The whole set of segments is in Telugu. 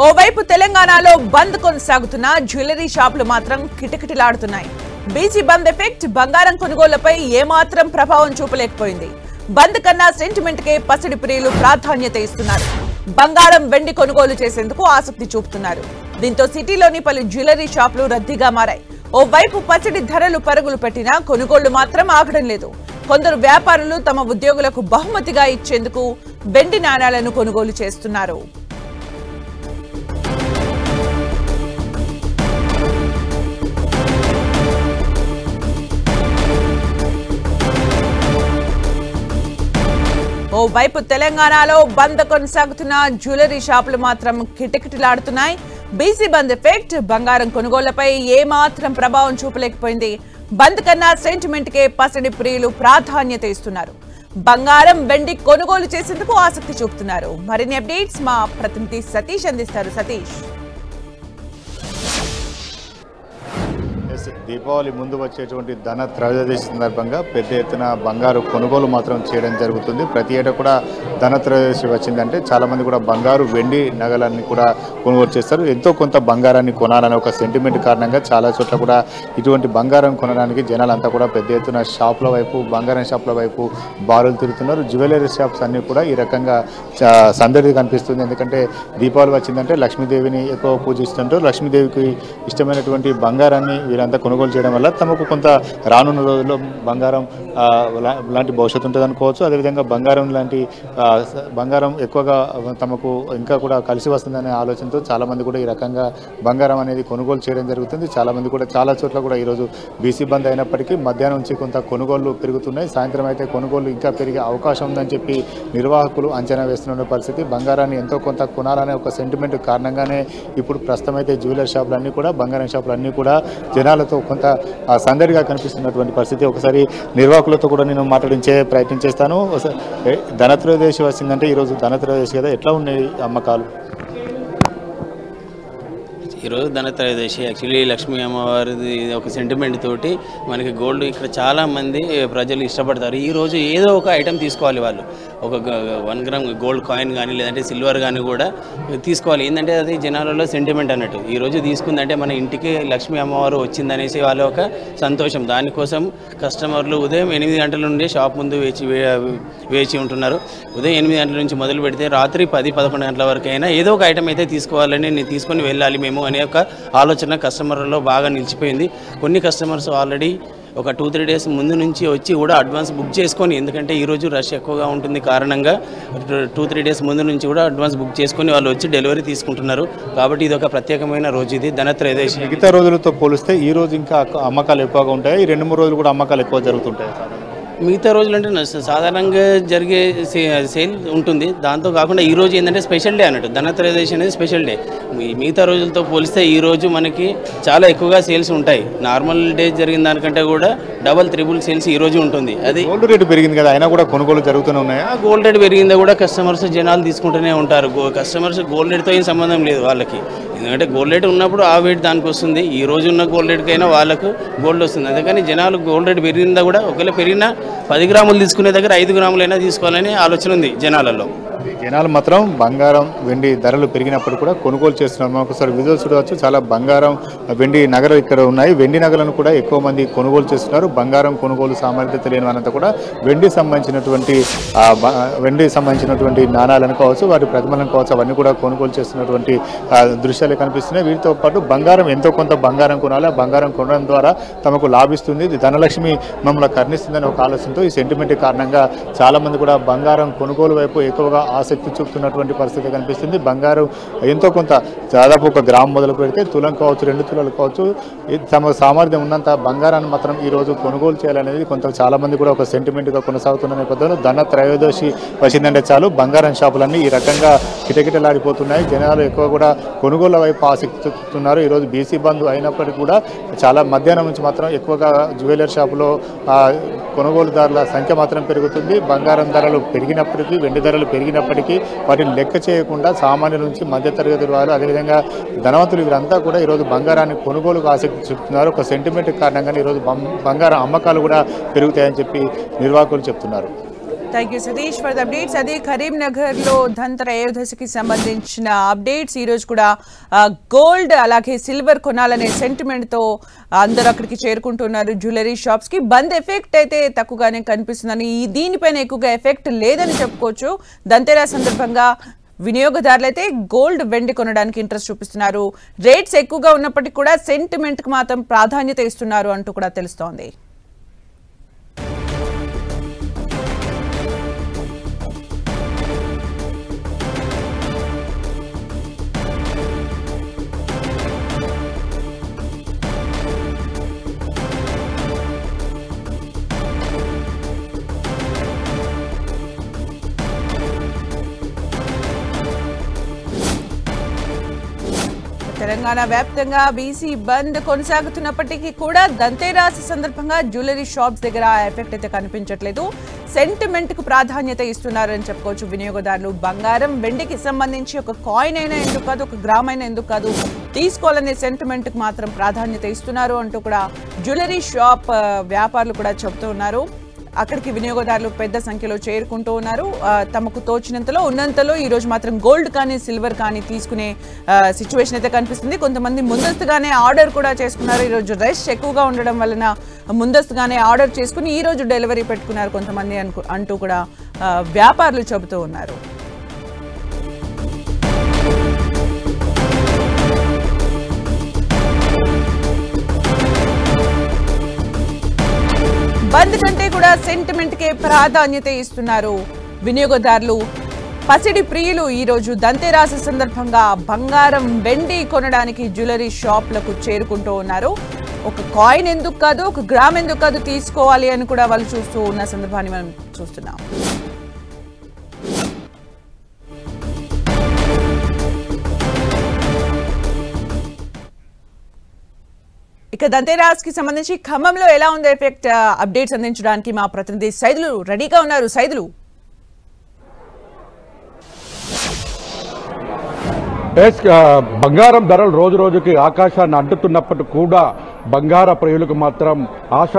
ఓవైపు తెలంగాణలో బంద్ కొనసాగుతున్న జ్యువెలరీ షాపులు మాత్రం కిటకిటలాడుతున్నాయి. బీసీ బంద్ ఎఫెక్ట్ బంగారం కొనుగోళ్లపై ఏమాత్రం ప్రభావం చూపలేకపోయింది. బంద్ కన్నా సెంటిమెంట్ కే పసిడి ప్రియులు ప్రాధాన్యత ఇస్తున్నారు. బంగారం వెండి కొనుగోలు చేసేందుకు ఆసక్తి చూపుతున్నారు. దీంతో సిటీలోని పలు జ్యువెలరీ షాపులు రద్దీగా మారాయి. ఓవైపు పసిడి ధరలు పరుగులు పెట్టినా కొనుగోళ్లు మాత్రం ఆగడం లేదు. కొందరు వ్యాపారులు తమ ఉద్యోగులకు బహుమతిగా ఇచ్చేందుకు వెండి నాణాలను కొనుగోలు చేస్తున్నారు. ఓవైపు తెలంగాణలో బంద్ కొనసాగుతున్న జ్యువెలరీ షాపులు మాత్రం కిటకిటలాడుతున్నాయి. బీసీ బంద్ ఎఫెక్ట్ బంగారం కొనుగోళ్లపై ఏమాత్రం ప్రభావం చూపలేకపోయింది. బంద్ కన్నా సెంటిమెంట్ కే పసిడి ప్రియులు ప్రాధాన్యత ఇస్తున్నారు. బంగారం వెండి కొనుగోలు చేసేందుకు ఆసక్తి చూపుతున్నారు. మరిన్ని అప్డేట్స్ మా ప్రతినిధి సతీష్ అందిస్తారు. సతీష్, దీపావళి ముందు వచ్చేటువంటి ధన త్రయోదశి సందర్భంగా పెద్ద ఎత్తున బంగారు కొనుగోలు మాత్రం చేయడం జరుగుతుంది. ప్రతి ఏటా కూడా ధన త్రయోదశి వచ్చిందంటే చాలామంది కూడా బంగారు వెండి నగలన్నీ కూడా కొనుగోలు చేస్తారు. ఎంతో కొంత బంగారాన్ని కొనాలనే ఒక సెంటిమెంట్ కారణంగా చాలా చోట్ల కూడా ఇటువంటి బంగారం కొనడానికి జనాలంతా కూడా పెద్ద ఎత్తున షాపుల వైపు, బంగారం షాపుల వైపు బారులు తిరుగుతున్నారు. జ్యువెలరీ షాప్స్ అన్నీ కూడా ఈ రకంగా సందడి కనిపిస్తుంది. ఎందుకంటే దీపావళి వచ్చిందంటే లక్ష్మీదేవిని ఎక్కువ పూజిస్తుంటారు. లక్ష్మీదేవికి ఇష్టమైనటువంటి బంగారాన్ని వీరంతా కొనుగోలు చేయడం వల్ల తమకు కొంత రానున్న రోజుల్లో బంగారం లాంటి భవిష్యత్తు ఉంటుంది అనుకోవచ్చు. అదేవిధంగా బంగారం ఎక్కువగా తమకు ఇంకా కూడా కలిసి వస్తుందనే ఆలోచనతో చాలామంది కూడా ఈ రకంగా బంగారం అనేది కొనుగోలు చేయడం జరుగుతుంది. చాలామంది కూడా చాలా చోట్ల కూడా ఈరోజు బీసీ బంద్ అయినప్పటికీ మధ్యాహ్నం నుంచి కొంత కొనుగోళ్లు పెరుగుతున్నాయి. సాయంత్రం అయితే కొనుగోళ్లు ఇంకా పెరిగే అవకాశం ఉందని చెప్పి నిర్వాహకులు అంచనా వేస్తున్న పరిస్థితి. బంగారాన్ని ఎంతో కొంత కొనాలనే ఒక సెంటిమెంట్ కారణంగానే ఇప్పుడు ప్రస్తుతం అయితే జ్యువెలరీ షాపులన్నీ కూడా, బంగారం షాపులన్నీ కూడా జనాలతో కొంత సందడిగా కనిపిస్తున్నటువంటి పరిస్థితి. ఒకసారి నిర్వాహకులతో కూడా నేను మాట్లాడించే ప్రయత్నం చేస్తాను. ధనత్రయోదశి వచ్చిందంటే ఈరోజు ధనత్రయోదశి కదా, ఎట్లా ఉన్నాయి అమ్మకాలు? ఈరోజు ధనత్రయోదశి యాక్చువల్లీ లక్ష్మీ అమ్మవారిది ఒక సెంటిమెంట్ తోటి మనకి గోల్డ్ ఇక్కడ చాలామంది ప్రజలు ఇష్టపడతారు. ఈరోజు ఏదో ఒక ఐటెం తీసుకోవాలి, వాళ్ళు ఒక 1 గ్రామ్ గోల్డ్ కాయిన్ కానీ లేదంటే సిల్వర్ కానీ కూడా తీసుకోవాలి. ఏంటంటే అది జనాలలో సెంటిమెంట్ అన్నట్టు. ఈరోజు తీసుకుందంటే మన ఇంటికి లక్ష్మీ అమ్మవారు వచ్చిందనేసి వాళ్ళ ఒక సంతోషం. దానికోసం కస్టమర్లు ఉదయం 8 గంటల నుండి షాప్ ముందు వేచి ఉంటున్నారు. ఉదయం 8 గంటల నుంచి మొదలు పెడితే రాత్రి 10-11 గంటల వరకు అయినా ఏదో ఒక ఐటెం అయితే తీసుకోవాలని, నేను తీసుకొని వెళ్ళాలి మేము అనే ఒక ఆలోచన కస్టమర్లలో బాగా నిలిచిపోయింది. కొన్ని కస్టమర్స్ ఆల్రెడీ ఒక 2-3 డేస్ ముందు నుంచి వచ్చి కూడా అడ్వాన్స్ బుక్ చేసుకొని, ఎందుకంటే ఈరోజు రష్ ఎక్కువగా ఉంటుంది కారణంగా 2-3 డేస్ ముందు నుంచి కూడా అడ్వాన్స్ బుక్ చేసుకొని వాళ్ళు వచ్చి డెలివరీ తీసుకుంటున్నారు. కాబట్టి ఇది ఒక ప్రత్యేకమైన రోజు, ఇది ధనత్రయోదశి. మిగతా రోజులతో పోలిస్తే ఈ రోజు ఇంకా అమ్మకాలు ఎక్కువగా ఉంటాయి. ఈ 2-3 రోజులు కూడా అమ్మకాలు ఎక్కువ జరుగుతుంటాయి. మిగతా రోజులు అంటే సాధారణంగా జరిగే సేల్ ఉంటుంది. దాంతో కాకుండా ఈ రోజు ఏంటంటే స్పెషల్ డే అన్నట్టు. ధనత్రయోదశి అనేది స్పెషల్ డే. మిగతా రోజులతో పోలిస్తే ఈ రోజు మనకి చాలా ఎక్కువగా సేల్స్ ఉంటాయి. నార్మల్ డే జరిగిన దానికంటే కూడా డబల్ త్రిబుల్ సేల్స్ ఈ రోజు ఉంటుంది. అది గోల్డ్ రేటు పెరిగింది కదా, అయినా కూడా కొనుగోలు జరుగుతూనే ఉన్నాయి. గోల్డ్ రేట్ పెరిగిందా కూడా కస్టమర్స్ జనాలు తీసుకుంటూనే ఉంటారు. కస్టమర్స్ గోల్డ్ రేట్తో ఏం సంబంధం లేదు వాళ్ళకి. ఎందుకంటే గోల్డ్ రేట్ ఉన్నప్పుడు ఆ వెయిట్ దానికి వస్తుంది. ఈ రోజు ఉన్న గోల్డ్ రేట్కైనా వాళ్ళకు గోల్డ్ వస్తుంది. అందుకని జనాలు గోల్డ్ రేట్ పెరిగిందా కూడా, ఒకవేళ పెరిగినా 10 గ్రాములు తీసుకునే దగ్గర 5 గ్రాములైనా తీసుకోవాలని ఆలోచన ఉంది జనాలలో. జనాలు మాత్రం బంగారం వెండి ధరలు పెరిగినప్పుడు కూడా కొనుగోలు చేస్తున్నారు. మనం ఒకసారి విజువల్ చూడవచ్చు. చాలా బంగారం వెండి నగలు ఇక్కడ ఉన్నాయి. వెండి నగలను కూడా ఎక్కువ మంది కొనుగోలు చేస్తున్నారు. బంగారం కొనుగోలు సామర్థ్యత లేని వాళ్ళంతా కూడా వెండి సంబంధించినటువంటి నాణాలను కావచ్చు, వాటి ప్రతిమలను కావచ్చు, అవన్నీ కూడా కొనుగోలు చేస్తున్నటువంటి దృశ్యాలు కనిపిస్తున్నాయి. వీటితో పాటు బంగారం ఎంతో కొంత బంగారం కొనాలి. బంగారం కొనడం ద్వారా తమకు లాభిస్తుంది, ధనలక్ష్మి మమ్మల్ని కరుణిస్తుందని ఒక ఆలోచనతో ఈ సెంటిమెంట్ కారణంగా చాలామంది కూడా బంగారం కొనుగోలు వైపు ఎక్కువగా ఆసక్తి చూపుతున్నటువంటి పరిస్థితి కనిపిస్తుంది. బంగారం ఎంతో కొంత, దాదాపు 1 గ్రామ్ మొదలు పెడితే తులం కావచ్చు, 2 తులాలు కావచ్చు, తమ సామర్థ్యం ఉన్నంత బంగారాన్ని మాత్రం ఈరోజు కొనుగోలు చేయాలనేది కొంత చాలామంది కూడా ఒక సెంటిమెంట్గా కొనసాగుతున్న నేపథ్యంలో ధన త్రయోదశి వచ్చిందంటే చాలు బంగారం షాపులన్నీ ఈ రకంగా కిటకిటలాడిపోతున్నాయి. జనాలు ఎక్కువ కూడా కొనుగోళ్ల వైపు ఆసక్తి చూపుతున్నారు. ఈరోజు బీసీ బంద్ అయినప్పటికీ కూడా చాలా మధ్యాహ్నం నుంచి మాత్రం ఎక్కువగా జ్యువెలరీ షాపులో కొనుగోలుదారుల సంఖ్య మాత్రం పెరుగుతుంది. బంగారం ధరలు పెరిగినప్పటికీ, వెండి ధరలు పెరిగినప్పటికీ వాటిని లెక్క చేయకుండా సామాన్యుల నుంచి మధ్యతరగతి వారు, అదేవిధంగా ధనవంతులు వీరంతా కూడా ఈరోజు బంగారాన్ని కొనుగోలుకు ఆసక్తి చూపుతున్నారు. ఒక సెంటిమెంట్ కారణంగానే ఈరోజు బంగారం అమ్మకాలు కూడా పెరుగుతాయని చెప్పి నిర్వాహకులు చెప్తున్నారు. Thank you Satish for the updates. అదే కరీంనగర్ లో ధనత్రయోదశికి సంబంధించిన అప్డేట్స్. ఈ రోజు కూడా గోల్డ్ అలాగే సిల్వర్ కొనాలనే సెంటిమెంట్ తో అందరూ అక్కడికి చేరుకుంటున్నారు జ్యువెలరీ షాప్స్ కి. బంద్ ఎఫెక్ట్ అయితే తక్కువగానే కనిపిస్తుందని, దీనిపైన ఎక్కువగా ఎఫెక్ట్ లేదని చెప్పుకోవచ్చు. ధన్తెరస్ సందర్భంగా వినియోగదారులు అయితే గోల్డ్ వెండి కొనడానికి ఇంట్రెస్ట్ చూపిస్తున్నారు. రేట్స్ ఎక్కువగా ఉన్నప్పటికీ కూడా సెంటిమెంట్ కు మాత్రం ప్రాధాన్యత ఇస్తున్నారు అంటూ కూడా తెలుస్తోంది. తెలంగాణ వ్యాప్తంగా బీసీ బంద్ కొనసాగుతున్నప్పటికీ కూడా ధన్తెరస్ సందర్భంగా జ్యువెలరీ షాప్స్ దగ్గర ఆ ఎఫెక్ట్ అయితే కనిపించట్లేదు. సెంటిమెంట్ కు ప్రాధాన్యత ఇస్తున్నారని చెప్పుకోవచ్చు వినియోగదారులు. బంగారం వెండికి సంబంధించి ఒక కాయిన్ అయినా ఎందుకు కాదు, ఒక గ్రామ్ అయినా ఎందుకు కాదు, తీసుకోవాలనే సెంటిమెంట్ కు మాత్రం ప్రాధాన్యత ఇస్తున్నారు అంటూ కూడా జ్యువెలరీ షాప్ వ్యాపారులు కూడా చెబుతూ ఉన్నారు. అక్కడికి వినియోగదారులు పెద్ద సంఖ్యలో చేరుకుంటూ ఉన్నారు. తమకు తోచినంతలో ఉన్నంతలో ఈ రోజు మాత్రం గోల్డ్ కానీ సిల్వర్ కానీ తీసుకునే సిచ్యువేషన్ అయితే కనిపిస్తుంది. కొంతమంది ముందస్తుగానే ఆర్డర్ కూడా చేసుకున్నారు. ఈరోజు రష్ ఎక్కువగా ఉండడం వలన ముందస్తుగానే ఆర్డర్ చేసుకుని ఈ రోజు డెలివరీ పెట్టుకున్నారు కొంతమంది అంటూ కూడా వ్యాపారులు చెబుతూ ఉన్నారు. బంద్ కంటే కూడా సెంటిమెంట్ కే ప్రాధాన్యత ఇస్తున్నారు వినియోగదారులు. పసిడి ప్రియులు ఈ రోజు ధన్తెరస్ సందర్భంగా బంగారం వెండి కొనడానికి జ్యువెలరీ షాప్లకు చేరుకుంటూ ఉన్నారు. ఒక కాయిన్ ఎందుకు కాదు, ఒక గ్రామ్ ఎందుకు కాదు, తీసుకోవాలి అని కూడా వాళ్ళు చూస్తూ ఉన్న సందర్భాన్ని మనం చూస్తున్నాం. ఇక ధన్తెరస్ కి సంబంధించి ఖమ్మంలో ఎలా ఉందో ఎఫెక్ట్ అప్డేట్స్ అందించడానికి మా ప్రతినిధి సైదులు రెడీగా ఉన్నారు. సైదులు, బంగారం ధరలు రోజు రోజుకి ఆకాశాన్ని అంటుతున్నప్పటికీ కూడా బంగార ప్రియులకు మాత్రం ఆశ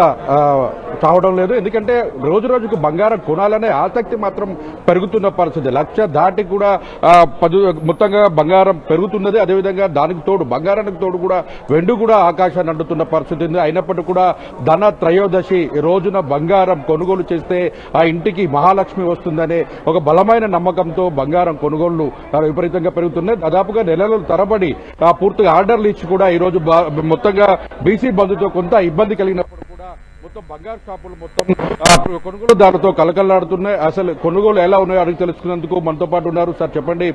చావడం లేదు. ఎందుకంటే రోజు రోజుకు బంగారం కొనాలనే ఆసక్తి మాత్రం పెరుగుతున్న పరిస్థితి. 1,00,000 దాటి కూడా మొత్తంగా బంగారం పెరుగుతున్నది. అదేవిధంగా దానికి తోడు బంగారానికి తోడు కూడా వెండి కూడా ఆకాశాన్ని అంటుతున్న పరిస్థితి ఉంది. అయినప్పటికీ కూడా ధన త్రయోదశి రోజున బంగారం కొనుగోలు చేస్తే ఆ ఇంటికి మహాలక్ష్మి వస్తుందనే ఒక బలమైన నమ్మకంతో బంగారం కొనుగోళ్లు విపరీతంగా పెరుగుతున్నాయి. దాదాపుగా నెలల తరబడి పూర్తిగా ఆర్డర్లు ఇచ్చి కూడా ఈ రోజు మొత్తంగా బీసీ బంద్తో కొంత ఇబ్బంది కలిగినప్పుడు కూడా మొత్తం బంగారు షాపులు మొత్తం కొనుగోలుదారులతో కలకల్లాడుతున్నాయి. అసలు కొనుగోలు ఎలా ఉన్నాయో అడిగి తెలుసుకునేందుకు మనతో పాటు ఉన్నారు. సార్ చెప్పండి,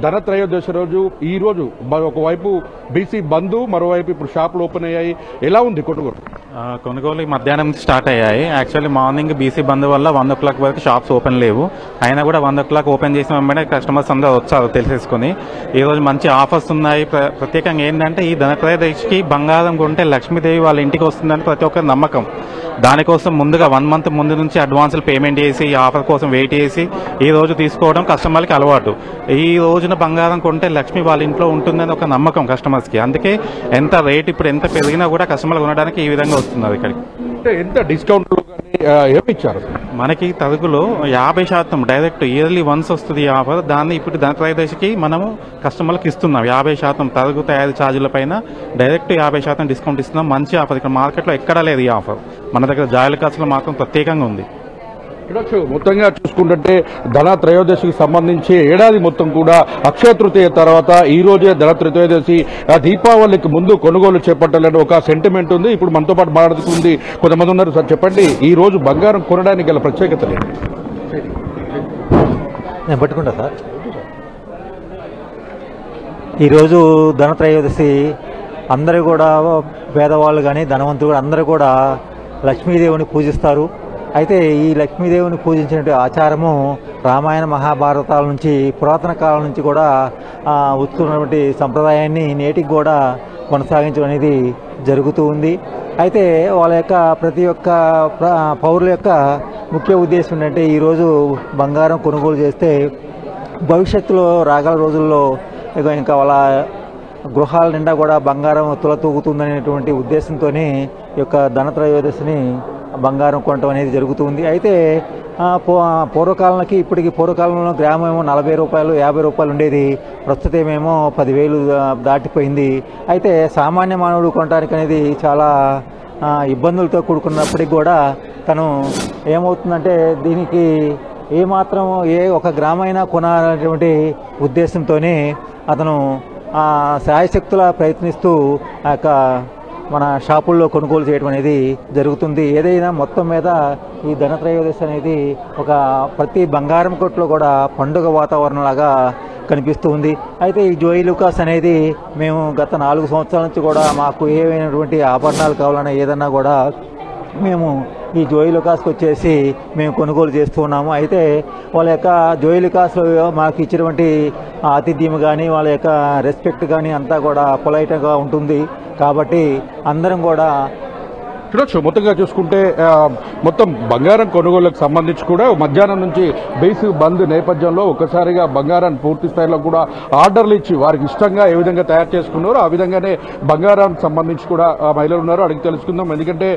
ధన త్రయోదశి రోజు ఈ రోజు ఒకవైపు బీసీ బంద్, మరోవైపు ఇప్పుడు షాపులు ఓపెన్ అయ్యాయి. ఎలా ఉంది కొనుగోలు? కొనుగోలు మధ్యాహ్నం నుంచి స్టార్ట్ అయ్యాయి. యాక్చువల్లీ మార్నింగ్ బీసీ బంద్ వల్ల 1 o'clock వరకు షాప్స్ ఓపెన్ లేవు. అయినా కూడా 1 o'clock ఓపెన్ చేసిన వెంటనే కస్టమర్స్ అందరూ వచ్చారు తెలిసేసుకుని. ఈ రోజు మంచి ఆఫర్స్ ఉన్నాయి. ప్రత్యేకంగా ఏంటంటే ఈ ధన త్రయోదశికి బంగారం కొంటే లక్ష్మీదేవి వాళ్ళ ఇంటికి వస్తుందని ప్రతి ఒక్కరి నమ్మకం. దానికోసం ముందుగా 1 month ముందు నుంచి అడ్వాన్సులు పేమెంట్ చేసి ఈ ఆఫర్ కోసం వెయిట్ చేసి ఈ రోజు తీసుకోవడం కస్టమర్కి అలవాటు. ఈ రోజున బంగారం కొంటే లక్ష్మి వాళ్ళ ఇంట్లో ఉంటుందని ఒక నమ్మకం కస్టమర్స్కి. అందుకే ఎంత రేట్ ఇప్పుడు ఎంత పెరిగినా కూడా కస్టమర్లు కొనడానికి ఈ విధంగా వస్తున్నారు ఇక్కడికి. ఎంత డిస్కౌంట్లు ఏమి ఇచ్చారు? మనకి తరుగులో 50% డైరెక్ట్ ఇయర్లీ వన్స్ వస్తుంది ఈ ఆఫర్. దాన్ని ఇప్పుడు ధన త్రయోదశికి మనము కస్టమర్లకు ఇస్తున్నాం. 50% తరుగు తయారీ ఛార్జీల పైన డైరెక్ట్ 50% డిస్కౌంట్ ఇస్తున్నాం. మంచి ఆఫర్. ఇక్కడ మార్కెట్లో ఎక్కడా లేదు ఈ ఆఫర్. మన దగ్గర జాయిల్ ఖర్చులో మాత్రం ప్రత్యేకంగా ఉంది. మొత్తంగా చూసుకుంటే ధన త్రయోదశికి సంబంధించి ఏడాది మొత్తం కూడా అక్షయ తృతీయ తర్వాత ఈ రోజే ధన త్రయోదశి దీపావళికి ముందు కొనుగోలు చేపట్టాలని ఒక సెంటిమెంట్ ఉంది. ఇప్పుడు మనతో పాటు మాట్లాడుతుంది కొంతమంది ఉన్నారు. సార్ చెప్పండి, ఈ రోజు బంగారం కొనడానికి గల ప్రత్యేకత లేదు? నేను పట్టుకుంటా సార్. ఈరోజు ధన త్రయోదశి అందరూ కూడా పేదవాళ్ళు కానీ ధనవంతులు కూడా అందరూ కూడా లక్ష్మీదేవిని పూజిస్తారు. అయితే ఈ లక్ష్మీదేవిని పూజించినటువంటి ఆచారము రామాయణ మహాభారతాల నుంచి పురాతన కాలం నుంచి కూడా వస్తున్నటువంటి సంప్రదాయాన్ని నేటికి కూడా కొనసాగించడం అనేది జరుగుతూ ఉంది. అయితే వాళ్ళ యొక్క ప్రతి ఒక్క పౌరుల యొక్క ముఖ్య ఉద్దేశం ఏంటంటే ఈరోజు బంగారం కొనుగోలు చేస్తే భవిష్యత్తులో రాగల రోజుల్లో ఇంకా వాళ్ళ గృహాల నిండా కూడా బంగారం తులతూగుతుందనేటువంటి ఉద్దేశంతోనే ఈ యొక్క ధన త్రయోదశిని బంగారం కొనటం అనేది జరుగుతుంది. అయితే పూర్వకాలానికి ఇప్పటికి పూర్వకాలంలో గ్రామం ఏమో 40 రూపాయలు 50 రూపాయలు ఉండేది, ప్రస్తుతం ఏమో 10,000 దాటిపోయింది. అయితే సామాన్య మానవుడు కొనడానికి అనేది చాలా ఇబ్బందులతో కూడుకున్నప్పటికి కూడా తను ఏమవుతుందంటే దీనికి ఏమాత్రం ఒక గ్రామైనా కొనాలనేటువంటి ఉద్దేశంతోనే అతను శాయశక్తులా ప్రయత్నిస్తూ మన షాపుల్లో కొనుగోలు చేయడం అనేది జరుగుతుంది. ఏదైనా మొత్తం మీద ఈ ధనత్రయోదశి అనేది ప్రతి బంగారం కొట్లో కూడా పండుగ వాతావరణంలాగా కనిపిస్తూ ఉంది. అయితే ఈ జోయి లూకాస్ అనేది మేము గత 4 సంవత్సరాల నుంచి కూడా మాకు ఏమైనటువంటి ఆభరణాలు కావాలన్నా ఏదన్నా కూడా మేము ఈ జోయి లూకాస్కి వచ్చేసి మేము కొనుగోలు చేస్తూ ఉన్నాము. అయితే వాళ్ళ యొక్క జోయి లూకాస్లో మాకు ఇచ్చినటువంటి ఆతిథ్యం కానీ వాళ్ళ యొక్క రెస్పెక్ట్ కానీ అంతా కూడా పొలైట్గా ఉంటుంది. కాబట్టి అందరం కూడా చూడొచ్చు. మొత్తంగా చూసుకుంటే మొత్తం బంగారం కొనుగోలుకు సంబంధించి కూడా మధ్యాహ్నం నుంచి బేసిక్ బంద్ నేపథ్యంలో ఒక్కసారిగా బంగారాన్ని పూర్తి స్థాయిలో కూడా ఆర్డర్లు ఇచ్చి వారికి ఇష్టంగా ఏ విధంగా తయారు చేసుకున్నారో ఆ విధంగానే బంగారానికి సంబంధించి కూడా మహిళలు ఉన్నారు, అడిగి తెలుసుకుందాం. ఎందుకంటే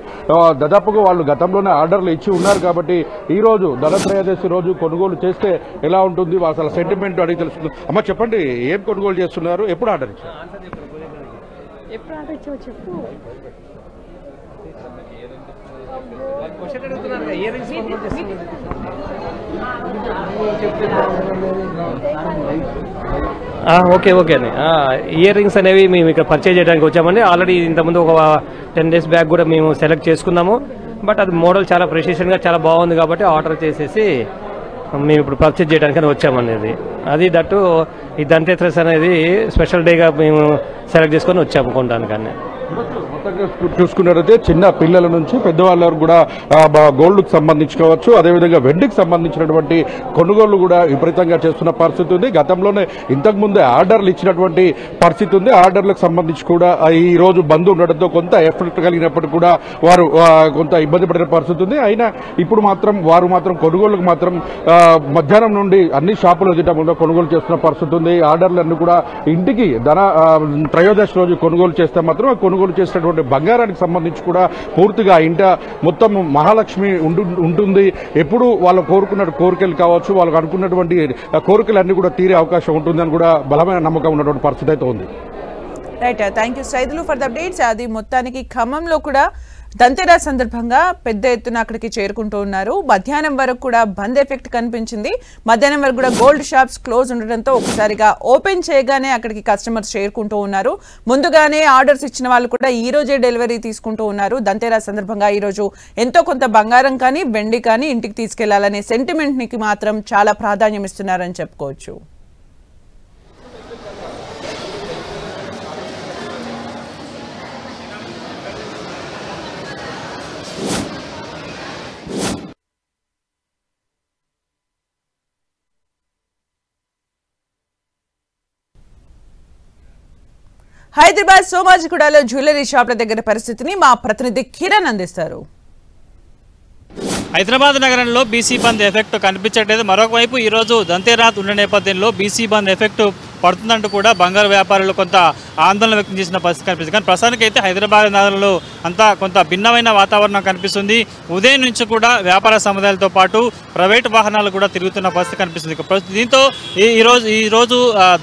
దాదాపుగా వాళ్ళు గతంలోనే ఆర్డర్లు ఇచ్చి ఉన్నారు కాబట్టి ఈ రోజు ధనత్రయోదశి రోజు కొనుగోలు చేస్తే ఎలా ఉంటుంది అసలు సెంటిమెంట్ అడిగి తెలుసుకుందాం. అమ్మ చెప్పండి, ఏం కొనుగోలు చేస్తున్నారు, ఎప్పుడు ఆర్డర్ ఇచ్చారు? ఓకే అండి. ఇయర్ రింగ్స్ అనేవి మేము ఇక్కడ పర్చేజ్ చేయడానికి వచ్చామండి. ఆల్రెడీ ఇంతకుముందు ఒక 10 days బ్యాక్ కూడా మేము సెలెక్ట్ చేసుకున్నాము. బట్ అది మోడల్ చాలా ప్రెసిషన్గా చాలా బాగుంది కాబట్టి ఆర్డర్ చేసేసి మేము ఇప్పుడు పర్చేజ్ చేయడానికి వచ్చామనేది. అది దట్టు ఈ ధనతేరస్ అనేది స్పెషల్ డేగా మేము సెలెక్ట్ చేసుకొని వచ్చాము కొనడానికన్నా. చూసుకున్నట్లయితే చిన్న పిల్లల నుంచి పెద్దవాళ్ళ వరకు కూడా గోల్డ్కి సంబంధించి కావచ్చు, అదేవిధంగా వెండికి సంబంధించినటువంటి కొనుగోళ్లు కూడా విపరీతంగా చేస్తున్న పరిస్థితి ఉంది. గతంలోనే ఇంతకుముందే ఆర్డర్లు ఇచ్చినటువంటి పరిస్థితి ఉంది. ఆర్డర్లకు సంబంధించి కూడా ఈ రోజు బంద్ ఉండడంతో కొంత ఎఫెక్ట్ కలిగినప్పటికీ కూడా వారు కొంత ఇబ్బంది పడిన పరిస్థితి ఉంది. అయినా ఇప్పుడు వారు మాత్రం కొనుగోలుకు మాత్రం మధ్యాహ్నం నుండి అన్ని షాపులు ఎదుట కొనుగోలు చేస్తున్న పరిస్థితి ఉంది. ఆర్డర్లన్నీ కూడా ఇంటికి త్రయోదశి రోజు కొనుగోలు చేస్తే మాత్రం కొనుగోలు చేసినటువంటి బంగారానికి సంబంధించి కూడా పూర్తిగా ఇంట మొత్తం మహాలక్ష్మి ఉంటుంది. ఎప్పుడు వాళ్ళు కోరుకున్న కోరికలు కావచ్చు, వాళ్ళకు అనుకున్నటువంటి కోరికలన్నీ కూడా తీరే అవకాశం ఉంటుందని కూడా బలమైన నమ్మకం ఉన్నటువంటి పరిస్థితి అయితే ఉంది. Right, thank you Saidulu for the updates. అది మొత్తానికి ఖమ్మంలో కూడా ధనతేరస్ సందర్భంగా పెద్ద ఎత్తున అక్కడికి చేరుకుంటూ ఉన్నారు. మధ్యాహ్నం వరకు కూడా బంద్ ఎఫెక్ట్ కనిపించింది. మధ్యాహ్నం వరకు కూడా గోల్డ్ షాప్స్ క్లోజ్ ఉండడంతో ఒకసారిగా ఓపెన్ చేయగానే అక్కడికి కస్టమర్స్ చేరుకుంటూ ఉన్నారు. ముందుగానే ఆర్డర్స్ ఇచ్చిన వాళ్ళు కూడా ఈ రోజే డెలివరీ తీసుకుంటూ ఉన్నారు. ధనతేరస్ సందర్భంగా ఈ రోజు ఎంతో కొంత బంగారం కానీ వెండి కానీ ఇంటికి తీసుకెళ్లాలనే సెంటిమెంట్ కి మాత్రం చాలా ప్రాధాన్యం ఇస్తున్నారని చెప్పుకోవచ్చు. హైదరాబాద్ సోమాజిగూడలో జ్యువెలరీ షాప్ల దగ్గర పరిస్థితిని మా ప్రతినిధి కిరణ్ అందిస్తారు. హైదరాబాద్ నగరంలో బీసీ బంద్ ఎఫెక్ట్ కనిపించట్లేదు. మరొకవైపు ఈరోజు ధనతేరస్ ఉన్న నేపథ్యంలో బీసీ బంద్ ఎఫెక్ట్ పడుతుందంటూ కూడా బంగారు వ్యాపారులు కొంత ఆందోళన వ్యక్తం చేసిన పరిస్థితి కనిపిస్తుంది. కానీ ప్రస్తుతానికి అయితే హైదరాబాద్ నగరంలో అంతా కొంత భిన్నమైన వాతావరణం కనిపిస్తుంది. ఉదయం నుంచి కూడా వ్యాపార సముదాయాలతో పాటు ప్రైవేటు వాహనాలు కూడా తిరుగుతున్న పరిస్థితి కనిపిస్తుంది. దీంతో ఈరోజు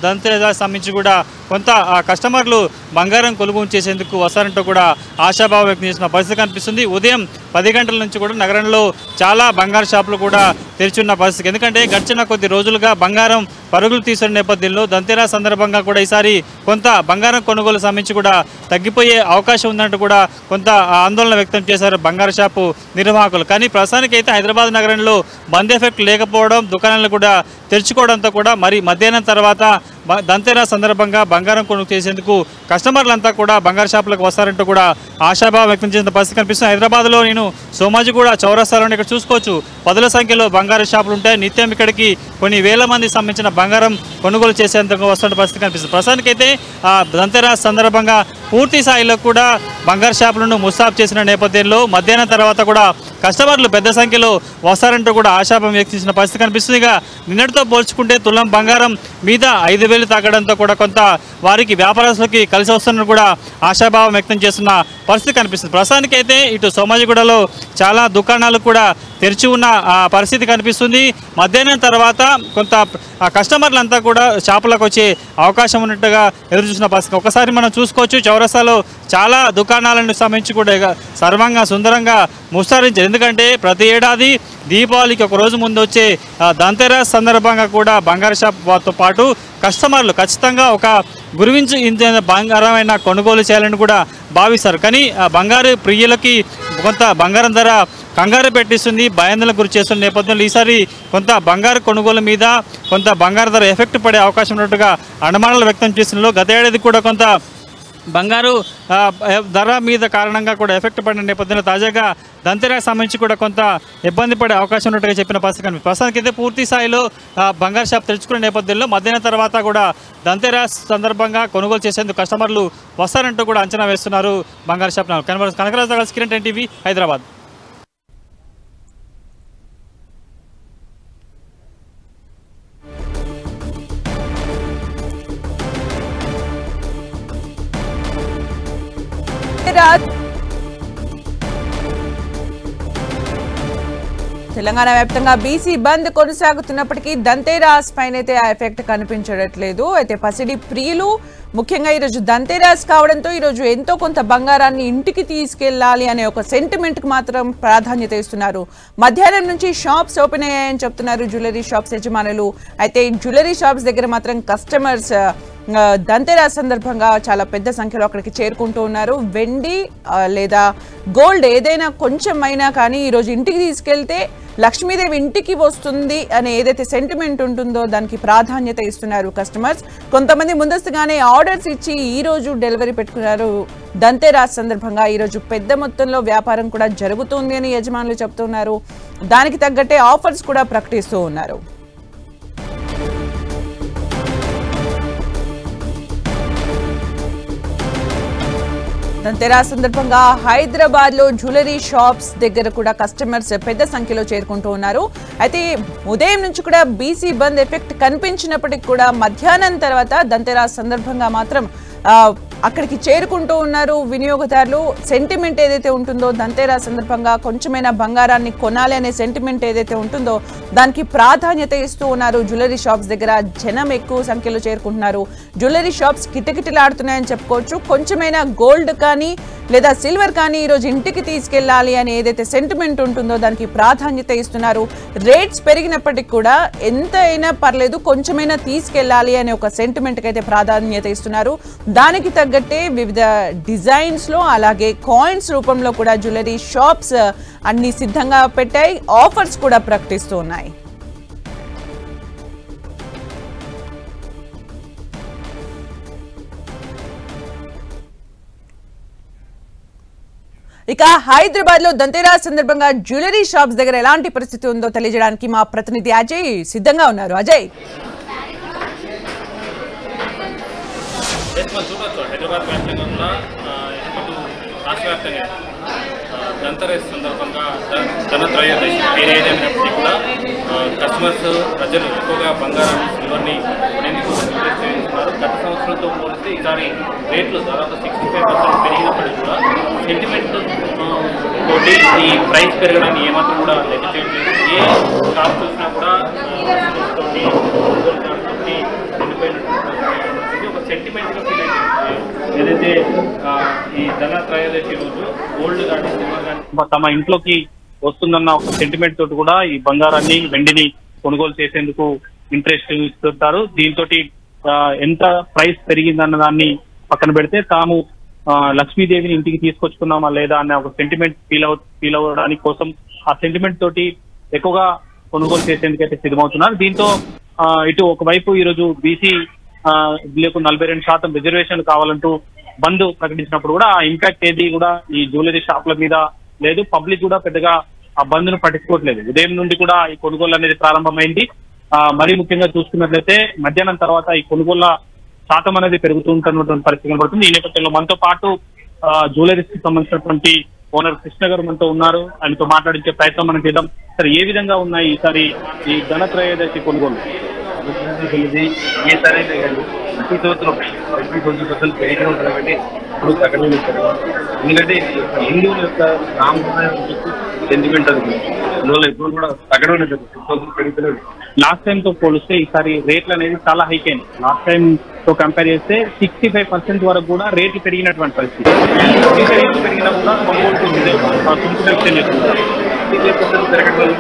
ధనతేరస్ సంబంధించి కూడా కొంత కస్టమర్లు బంగారం కొనుగోలు చేసేందుకు వస్తారంటూ కూడా ఆశాభావం వ్యక్తం చేసిన పరిస్థితి కనిపిస్తుంది. ఉదయం 10 గంటల నుంచి కూడా నగరంలో చాలా బంగారు షాపులు కూడా తెరిచున్న పరిస్థితి. ఎందుకంటే గడిచిన కొద్ది రోజులుగా బంగారం పరుగులు తీసుకున్న నేపథ్యంలో ధనతేరస్ సందర్భంగా కూడా ఈసారి కొంత బంగారం కొనుగోలు సంబంధించి కూడా తగ్గిపోయే అవకాశం ఉందంటూ కూడా కొంత ఆందోళన వ్యక్తం చేశారు బంగారు షాపు నిర్వాహకులు. కానీ ప్రస్తుతానికి అయితే హైదరాబాద్ నగరంలో బంద్ ఎఫెక్ట్ లేకపోవడం, దుకాణాలు కూడా తెరుచుకోవడంతో కూడా మరి మధ్యాహ్నం తర్వాత ధనతేరస్ సందర్భంగా బంగారం కొనుగోలు చేసేందుకు కస్టమర్లంతా కూడా బంగారు షాపులకు వస్తారంటూ కూడా ఆశాభావం వ్యక్తం చేసిన పరిస్థితి కనిపిస్తుంది. హైదరాబాద్లో నేను సోమాజిగూడ చౌరస్తాలోనే ఇక్కడ చూసుకోవచ్చు, పదుల సంఖ్యలో బంగారు షాపులు ఉంటాయి. నిత్యం ఇక్కడికి కొన్ని వేల మంది సంబంధించిన బంగారం కొనుగోలు చేసేందుకు వస్తున్న పరిస్థితి కనిపిస్తుంది. ప్రస్తుతానికైతే ధన్తెరస్ సందర్భంగా పూర్తి స్థాయిలో కూడా బంగారు షాపులను ముస్తాబు చేసిన నేపథ్యంలో మధ్యాహ్నం తర్వాత కూడా కస్టమర్లు పెద్ద సంఖ్యలో వస్తారంటూ కూడా ఆశాభావం వ్యక్తించిన పరిస్థితి కనిపిస్తుంది. ఇక నిన్నటితో పోల్చుకుంటే తులం బంగారం మీద 5,000 తగ్గడంతో కూడా కొంత వారికి వ్యాపారస్తులకి కలిసి వస్తున్న కూడా ఆశాభావం వ్యక్తం చేస్తున్న పరిస్థితి కనిపిస్తుంది. ప్రస్తుతానికైతే ఇటు సోమాజిగూడలో చాలా దుకాణాలు కూడా తెరిచి ఉన్న పరిస్థితి కనిపిస్తుంది. మధ్యాహ్నం తర్వాత కొంత కస్టమర్లంతా కూడా షాపులకు వచ్చే అవకాశం ఉన్నట్టుగా ఎదురు చూసిన పరిస్థితి ఒకసారి మనం చూసుకోవచ్చు. చౌరస్తాలో చాలా దుకాణాలను సంబంధించి కూడా సర్వంగా సుందరంగా ముస్తారించారు. ఎందుకంటే ప్రతి ఏడాది దీపావళికి ఒక రోజు ముందు వచ్చే ధన్తెరస్ సందర్భంగా కూడా బంగారు షాప్తో పాటు కస్టమర్లు ఖచ్చితంగా ఒక గురించి ఇంత బంగారమైన కొనుగోలు చేయాలని కూడా భావిస్తారు. కానీ బంగారు ప్రియులకి కొంత బంగారం ధర కంగారు పెట్టిస్తుంది, భయాందోళనకు గురి చేస్తున్న నేపథ్యంలో ఈసారి కొంత బంగారు కొనుగోలు మీద కొంత బంగారు ధర ఎఫెక్ట్ పడే అవకాశం ఉన్నట్టుగా అనుమానాలు వ్యక్తం చేస్తున్నారు. గత ఏడాది కూడా కొంత బంగారు ధర మీద కారణంగా కూడా ఎఫెక్ట్ పడిన నేపథ్యంలో తాజాగా ధన్తెరస్ సంబంధించి కూడా కొంత ఇబ్బంది పడే అవకాశం ఉన్నట్టుగా చెప్పిన పరిస్థితి కనిపిస్తుంది. ప్రస్తుతానికి అయితే పూర్తి స్థాయిలో బంగారు షాప్ తెరుచుకునే నేపథ్యంలో మధ్యాహ్నం తర్వాత కూడా ధన్తెరస్ సందర్భంగా కొనుగోలు చేసేందుకు కస్టమర్లు వస్తారంటూ కూడా అంచనా వేస్తున్నారు బంగారు షాప్. కనకరాజు కిరణ్ టీవీ హైదరాబాద్. తెలంగాణ వ్యాప్తంగా బీసీ బంద్ కొనసాగుతున్నప్పటికీ ధన్తెరస్ పైన అయితే ఆ ఎఫెక్ట్ కనిపించట్లేదు. అయితే పసిడి ప్రియులు ముఖ్యంగా ఈరోజు ధన్తెరస్ కావడంతో ఈరోజు ఎంతో కొంత బంగారాన్ని ఇంటికి తీసుకెళ్లాలి అనే ఒక సెంటిమెంట్కి మాత్రం ప్రాధాన్యత ఇస్తున్నారు. మధ్యాహ్నం నుంచి షాప్స్ ఓపెన్ అయ్యాయని చెప్తున్నారు జ్యువెలరీ షాప్స్ యజమానులు. అయితే జ్యువెలరీ షాప్స్ దగ్గర మాత్రం కస్టమర్స్ ధన్తెరస్ సందర్భంగా చాలా పెద్ద సంఖ్యలో అక్కడికి చేరుకుంటూ ఉన్నారు. వెండి లేదా గోల్డ్ ఏదైనా కొంచెం అయినా కానీ ఈరోజు ఇంటికి తీసుకెళ్తే లక్ష్మీదేవి ఇంటికి వస్తుంది అనే ఏదైతే సెంటిమెంట్ ఉంటుందో దానికి ప్రాధాన్యత ఇస్తున్నారు కస్టమర్స్. కొంతమంది ముందస్తుగానే ఆర్డర్స్ ఇచ్చి ఈ రోజు డెలివరీ పెట్టుకున్నారు. ధన్తెరస్ సందర్భంగా ఈరోజు పెద్ద మొత్తంలో వ్యాపారం కూడా జరుగుతుంది అని యజమానులు చెప్తున్నారు. దానికి తగ్గట్టే ఆఫర్స్ కూడా ప్రకటిస్తూ ఉన్నారు. ధన్తెరస్ సందర్భంగా హైదరాబాద్ లో జ్యువెలరీ షాప్స్ దగ్గర కూడా కస్టమర్స్ పెద్ద సంఖ్యలో చేరుకుంటూ ఉన్నారు. అయితే ఉదయం నుంచి కూడా బీసీ బంద్ ఎఫెక్ట్ కనిపించినప్పటికీ కూడా మధ్యాహ్నం తర్వాత ధన్తెరస్ సందర్భంగా మాత్రం అక్కడికి చేరుకుంటూ ఉన్నారు వినియోగదారులు. సెంటిమెంట్ ఏదైతే ఉంటుందో ధన్తెరస్ సందర్భంగా కొంచెమైనా బంగారాన్ని కొనాలి అనే సెంటిమెంట్ ఏదైతే ఉంటుందో దానికి ప్రాధాన్యత ఇస్తూ ఉన్నారు. జ్యువెలరీ షాప్స్ దగ్గర జనం ఎక్కువ సంఖ్యలో చేరుకుంటున్నారు. జ్యువెలరీ షాప్స్ కిటకిటలాడుతున్నాయని చెప్పుకోవచ్చు. కొంచెమైనా గోల్డ్ కానీ లేదా సిల్వర్ కానీ ఈరోజు ఇంటికి తీసుకెళ్లాలి అని ఏదైతే సెంటిమెంట్ ఉంటుందో దానికి ప్రాధాన్యత ఇస్తున్నారు. రేట్స్ పెరిగినప్పటికీ కూడా ఎంత అయినా పర్లేదు కొంచెమైనా తీసుకెళ్లాలి అనే ఒక సెంటిమెంట్కి అయితే ప్రాధాన్యత ఇస్తున్నారు. దానికి తగ్గట్టే వివిధ డిజైన్స్ లో అలాగే కాయిన్స్ రూపంలో కూడా జ్యువెలరీ షాప్స్ అన్ని సిద్ధంగా పెట్టాయి. ఆఫర్స్ కూడా ప్రకటిస్తూ ఉన్నాయి. ఇక హైదరాబాద్ లో ధన్తెరస్ సందర్భంగా జ్యువెలరీ షాప్స్ దగ్గర ఎలాంటి పరిస్థితి ఉందో తెలియజేయడానికి మా ప్రతినిధి అజయ్ సిద్ధంగా ఉన్నారు. అజయ్, హైదరాబాద్ వ్యాప్తంగా ఉన్న రాష్ట్ర వ్యాప్తంగా ధన్తెరస్ సందర్భంగా ధనత్రయోదశి ఏదైనప్పటికీ కూడా కస్టమర్స్ ప్రజలు ఎక్కువగా బంగారాన్ని సిల్వర్ని కొనేందుకు చేస్తున్నారు. గత సంవత్సరంతో పోలిస్తే ఈసారి రేట్లు దాదాపు 65% పెరిగినప్పటికీ కూడా సెంటిమెంట్ తోటి ఈ ప్రైస్ పెరగడాన్ని ఏమాత్రం కూడా లెక్క చేయట్లేదు. ఏ షాప్ చూసినా కూడా తోటి నిండిపోయినటువంటి ఒక సెంటిమెంట్గా ఫీల్ అవుతుంది. ఏదైతే ఈ ధనత్రయోదశి రోజు గోల్డ్ కానీ సిల్వర్ కానీ తమ ఇంట్లోకి వస్తుందన్న ఒక సెంటిమెంట్ తోటి కూడా ఈ బంగారాన్ని వెండిని కొనుగోలు చేసేందుకు ఇంట్రెస్ట్ ఇస్తుంటారు. దీంతో ఎంత ప్రైస్ పెరిగిందన్న దాన్ని పక్కన పెడితే తాము లక్ష్మీదేవిని ఇంటికి తీసుకొచ్చుకున్నామా లేదా అనే ఒక సెంటిమెంట్ ఫీల్ అవ్వడానికి కోసం ఆ సెంటిమెంట్ తోటి ఎక్కువగా కొనుగోలు చేసేందుకైతే సిద్ధమవుతున్నారు. దీంతో ఇటు ఒకవైపు ఈరోజు బీసీ లకు 42% రిజర్వేషన్లు కావాలంటూ బంద్ ప్రకటించినప్పుడు కూడా ఆ ఇంపాక్ట్ ఏది కూడా ఈ జ్యువెలరీ షాప్ల మీద లేదు. పబ్లిక్ కూడా పెద్దగా ఆ బంద్ ను పట్టించుకోవట్లేదు. ఉదయం నుండి కూడా ఈ కొనుగోలు అనేది ప్రారంభమైంది. మరీ ముఖ్యంగా చూసుకున్నట్లయితే మధ్యాహ్నం తర్వాత ఈ కొనుగోళ్ల శాతం అనేది పెరుగుతుంటున్నటువంటి పరిస్థితి కనబడుతుంది. ఈ నేపథ్యంలో మనతో పాటు జ్యువెలరీస్ కి సంబంధించినటువంటి ఓనర్ కృష్ణ గారు మనతో ఉన్నారు. ఆయనతో మాట్లాడించే ప్రయత్నం మనం చేద్దాం. సరే, ఏ విధంగా ఉన్నాయి ఈసారి ఈ ధనత్రయోదశి కొనుగోలు? ఈసారి ప్రతి సంవత్సరం 20% పెరిగి ఉంటుంది కాబట్టి ఇప్పుడు తగ్గడం ఎందుకంటే హిందువుల యొక్క సాంప్రదాయం సెంటిమెంట్ అది అందువల్ల ఇప్పుడు కూడా తగ్గడం లేదు, 6,000 పెరుగుతలేదు. లాస్ట్ టైం తో పోలిస్తే ఈసారి రేట్లు అనేది చాలా హైక్ అయింది. లాస్ట్ టైం తో కంపేర్ చేస్తే 65% వరకు కూడా రేట్లు పెరిగినటువంటి పరిస్థితి. పెరిగినా కూడా పెరగడం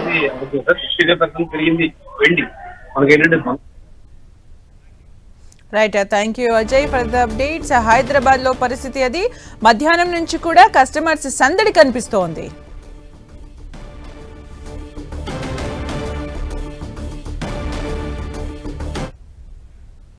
65% పెరిగింది వెండి. మనకి ఏంటంటే right, thank you Ajay for the updates. Hyderabad లో పరిస్థితి అది. మధ్యాహ్నం నుంచి కూడా కస్టమర్స్ సందడి కనిపిస్తోంది.